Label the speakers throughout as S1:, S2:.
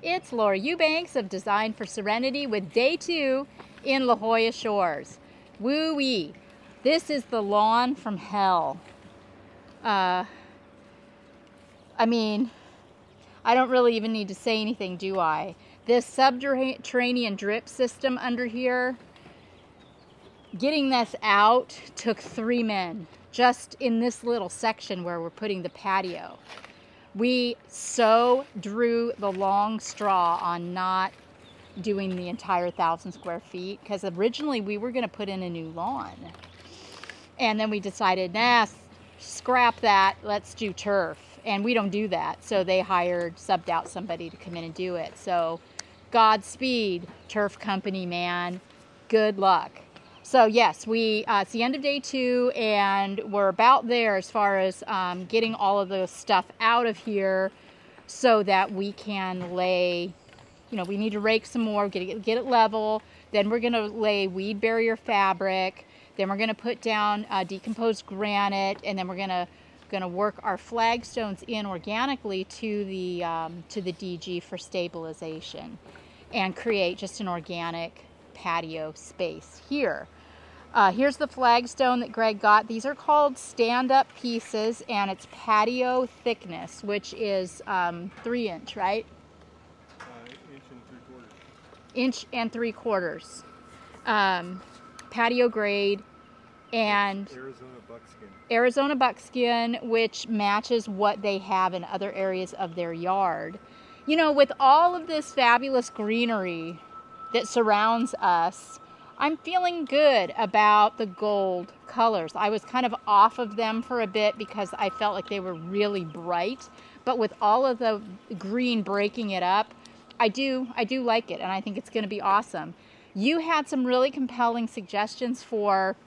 S1: It's Laura Eubanks of Design for Serenity with day 2 in La Jolla Shores. Woo-wee. This is the lawn from hell. I mean, I don't really even need to say anything, do I? This subterranean drip system under here, getting this out took 3 men just in this little section where we're putting the patio. We so drew the long straw on not doing the entire 1,000 square feet because originally we were going to put in a new lawn. And then we decided, nah, scrap that, let's do turf. And we don't do that. So they subbed out somebody to come in and do it. So Godspeed, turf company, man. Good luck. So yes, it's the end of day 2 and we're about there as far as getting all of the stuff out of here so that we can lay, we need to rake some more, get it level. Then we're going to lay weed barrier fabric. Then we're going to put down decomposed granite, and then we're going to work our flagstones in organically to the DG for stabilization and create just an organic patio space here. Here's the flagstone that Greg got. These are called stand-up pieces, and it's patio thickness, which is 3-inch, right? Inch and 3/4. Patio grade, and Arizona buckskin, which matches what they have in other areas of their yard. With all of this fabulous greenery that surrounds us, I'm feeling good about the gold colors. I was kind of off of them for a bit because I felt like they were really bright, but with all of the green breaking it up, I do like it, and I think it's going to be awesome. You had some really compelling suggestions for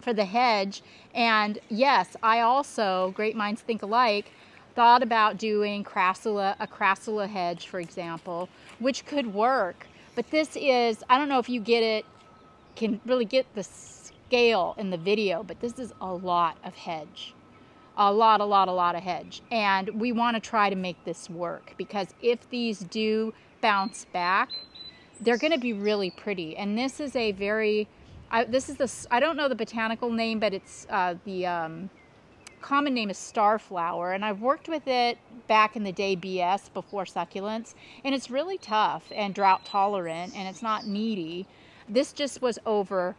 S1: the hedge, and yes, I also, great minds think alike, thought about doing a crassula hedge, for example, which could work. But this is, I don't know if you can really get the scale in the video, but this is a lot of hedge. A lot of hedge. And we want to try to make this work, because if these do bounce back, they're going to be really pretty. And this is a very, I don't know the botanical name, but it's the common name is starflower, and I've worked with it back in the day, BS, before succulents, and it's really tough and drought tolerant, and it's not needy. This just was over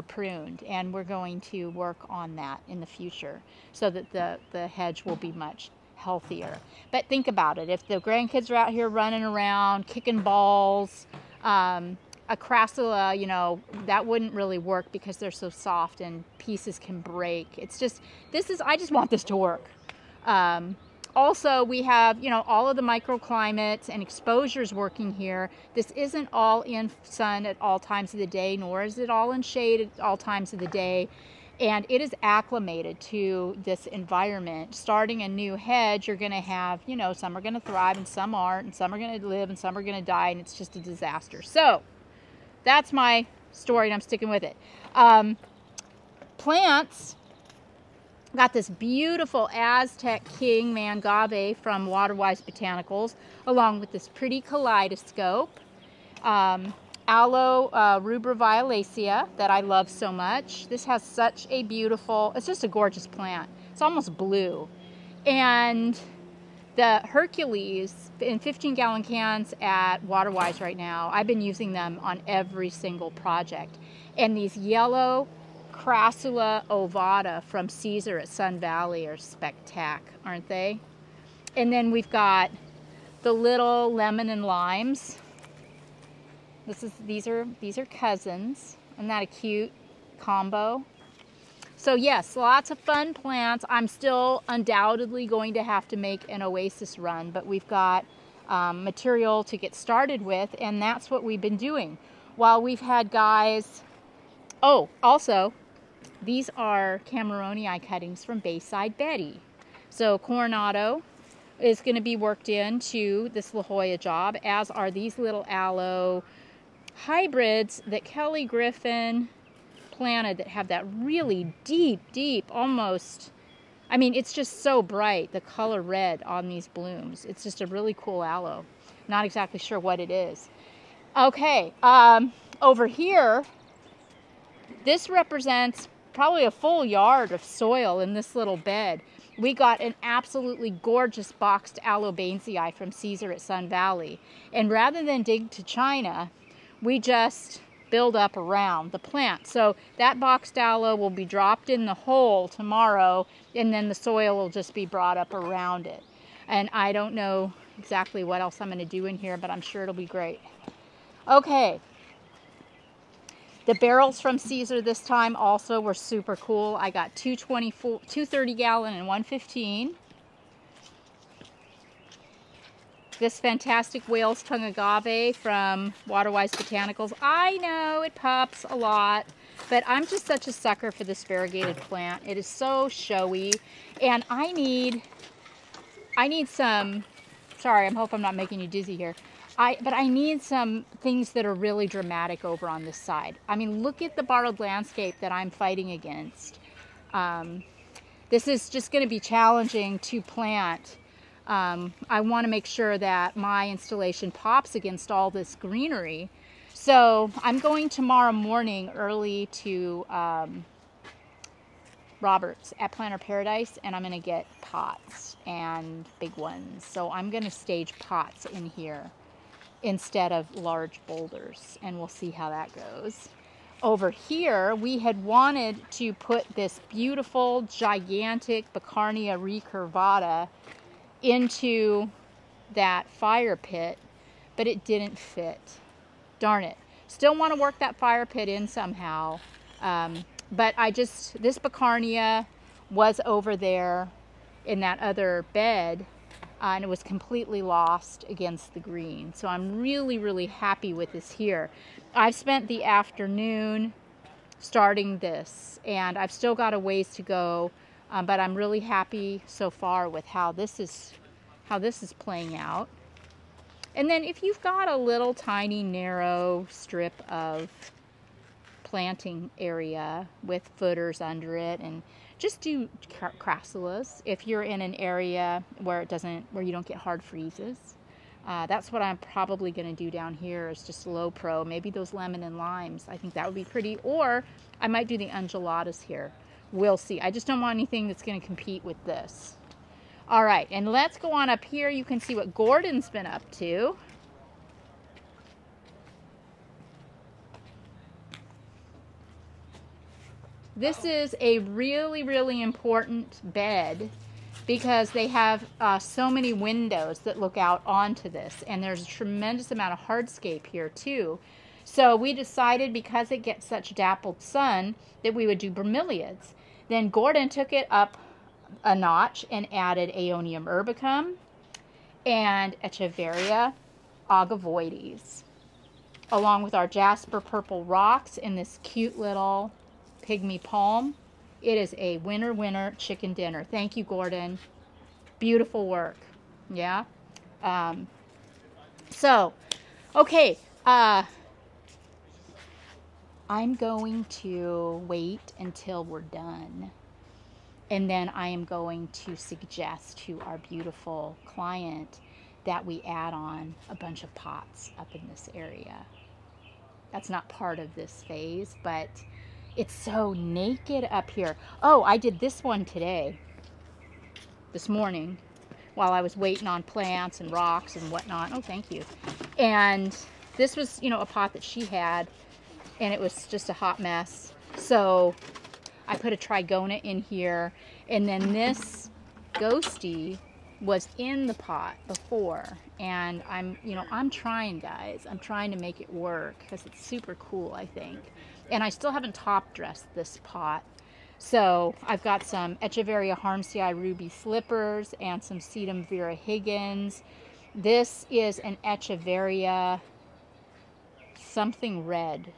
S1: pruned, and we're going to work on that in the future so that the hedge will be much healthier. But think about it, if the grandkids are out here running around kicking balls, a crassula, that wouldn't really work because they're so soft and pieces can break. It's just, I just want this to work. Also, we have, all of the microclimates and exposures working here. This isn't all in sun at all times of the day, nor is it all in shade at all times of the day. And it is acclimated to this environment. Starting a new hedge, you're going to have, some are going to thrive and some aren't, and some are going to live and some are going to die, and it's just a disaster. So that's my story, and I'm sticking with it. Plants, got this beautiful Aztec King Mangave from Waterwise Botanicals, along with this pretty kaleidoscope. Aloe rubra violacea that I love so much. This has such a beautiful, it's just a gorgeous plant. It's almost blue. And the Hercules in 15-gallon cans at Waterwise right now, I've been using them on every single project. And these yellow Crassula ovata from Cesar at Sun Valley are spectac, aren't they? And then we've got the little lemon and limes. These are cousins. Isn't that a cute combo? So yes, lots of fun plants. I'm still undoubtedly going to have to make an oasis run, but we've got material to get started with, and that's what we've been doing. While we've had guys, oh, also, these are Cameroni cuttings from Bayside Betty. So Coronado is going to be worked into this La Jolla job, as are these little aloe hybrids that Kelly Griffin planted that have that really deep, almost, I mean, it's just so bright, the color red on these blooms. It's just a really cool aloe. Not exactly sure what it is. Okay, over here, this represents probably a full yard of soil in this little bed. We got an absolutely gorgeous boxed aloe Bainsii from Cesar at Sun Valley. And rather than dig to China, we just build up around the plant. So that boxed aloe will be dropped in the hole tomorrow, and then the soil will just be brought up around it. And I don't know exactly what else I'm going to do in here, but I'm sure it'll be great. Okay. The barrels from Cesar this time also were super cool. I got two 30 gallon and 115. This fantastic whale's tongue agave from Waterwise Botanicals. I know it pops a lot, but I'm just such a sucker for this variegated plant. It is so showy, and I need some, sorry, I hope I'm not making you dizzy here. But I need some things that are really dramatic over on this side. I mean, look at the borrowed landscape that I'm fighting against. This is just going to be challenging to plant. I want to make sure that my installation pops against all this greenery. So I'm going tomorrow morning early to Roberts at Planter Paradise, and I'm going to get pots and big ones. So I'm going to stage pots in here instead of large boulders, and we'll see how that goes. Over here, we had wanted to put this beautiful, gigantic Baccarnia recurvata into that fire pit, but it didn't fit. Darn it. Still want to work that fire pit in somehow. But this Baccarnia was over there in that other bed, and it was completely lost against the green. So I'm really, really happy with this here. I've spent the afternoon starting this, and I've still got a ways to go, but I'm really happy so far with how this is playing out. And then if you've got a little tiny narrow strip of planting area with footers under it, and just do crassulas if you're in an area where you don't get hard freezes. That's what I'm probably going to do down here, is just low pro, maybe those lemon and limes. I think that would be pretty, or I might do the undulatas here. We'll see. I just don't want anything that's going to compete with this. All right, and let's go on up here. You can see what Gordon's been up to. This is a really, really important bed because they have so many windows that look out onto this, and there's a tremendous amount of hardscape here too. So we decided, because it gets such dappled sun, that we would do bromeliads. Then Gordon took it up a notch and added Aeonium urbicum and Echeveria agavoides, along with our jasper purple rocks and this cute little pygmy palm. It is a winner chicken dinner. Thank you, Gordon. Beautiful work. Yeah. Okay. I'm going to wait until we're done, and then I am going to suggest to our beautiful client that we add on a bunch of pots up in this area. That's not part of this phase, but it's so naked up here. Oh, I did this one this morning, while I was waiting on plants and rocks and whatnot. Oh, thank you. And this was, a pot that she had, and it was just a hot mess. So I put a trigona in here, and then this ghosty was in the pot before, and I'm trying, guys. I'm trying to make it work because it's super cool, I think. And I still haven't top dressed this pot. So I've got some Echeveria Harmsii ruby slippers and some Sedum Vera Higgins. This is an Echeveria something red.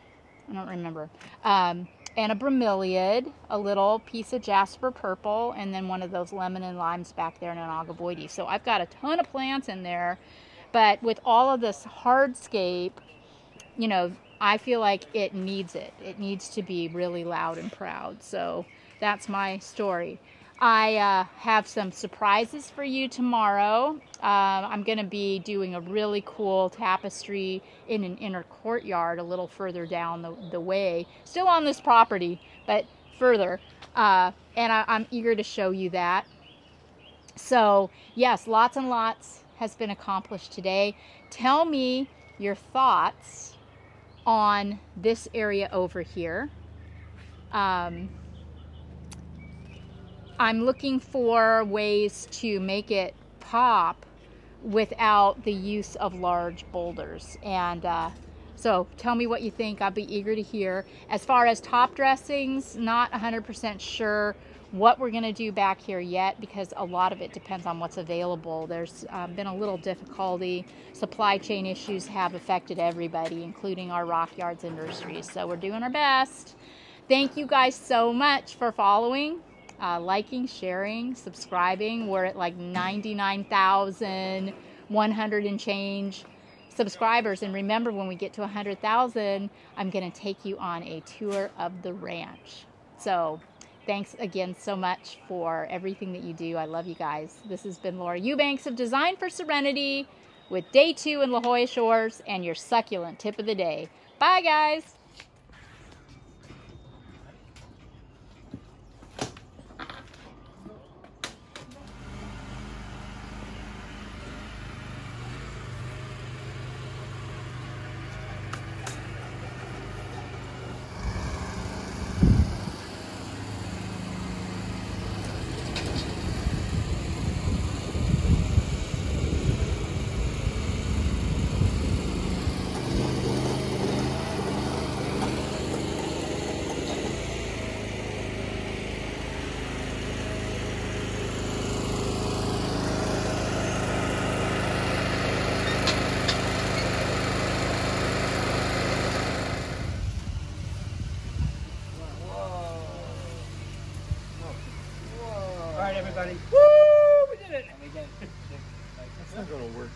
S1: I don't remember. And a bromeliad, a little piece of jasper purple, and then one of those lemon and limes back there, and an agavoides. So I've got a ton of plants in there, but with all of this hardscape, I feel like it needs it. It needs to be really loud and proud. So that's my story. I have some surprises for you tomorrow. I'm going to be doing a really cool tapestry in an inner courtyard a little further down the way. Still on this property, but further. And I'm eager to show you that. So, yes, lots and lots has been accomplished today. Tell me your thoughts on this area over here. I'm looking for ways to make it pop without the use of large boulders. And so tell me what you think. I'll be eager to hear. As far as top dressings, not 100% sure what we're going to do back here yet, because a lot of it depends on what's available. There's been a little difficulty. Supply chain issues have affected everybody, including our rock yards and nurseries. So we're doing our best. Thank you guys so much for following. Liking, sharing, subscribing. We're at like 99,100 and change subscribers. And remember, when we get to 100,000, I'm going to take you on a tour of the ranch. So thanks again so much for everything that you do. I love you guys. This has been Laura Eubanks of Design for Serenity with day 2 in La Jolla Shores and your succulent tip of the day. Bye, guys.
S2: Everybody. Woo! We did it! We did it. It's not going to work.